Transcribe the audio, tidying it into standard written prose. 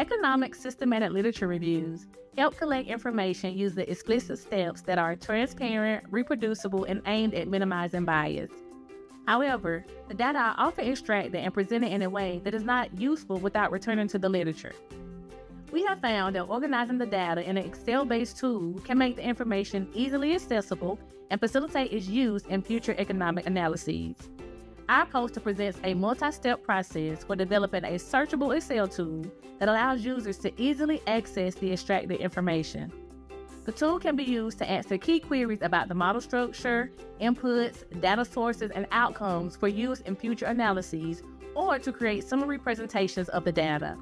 Economic systematic literature reviews help collect information using explicit steps that are transparent, reproducible, and aimed at minimizing bias. However, the data are often extracted and presented in a way that is not useful without returning to the literature. We have found that organizing the data in an Excel-based tool can make the information easily accessible and facilitate its use in future economic analyses. Our poster presents a multi-step process for developing a searchable Excel tool that allows users to easily access the extracted information. The tool can be used to answer key queries about the model structure, inputs, data sources, and outcomes for use in future analyses, or to create summary presentations of the data.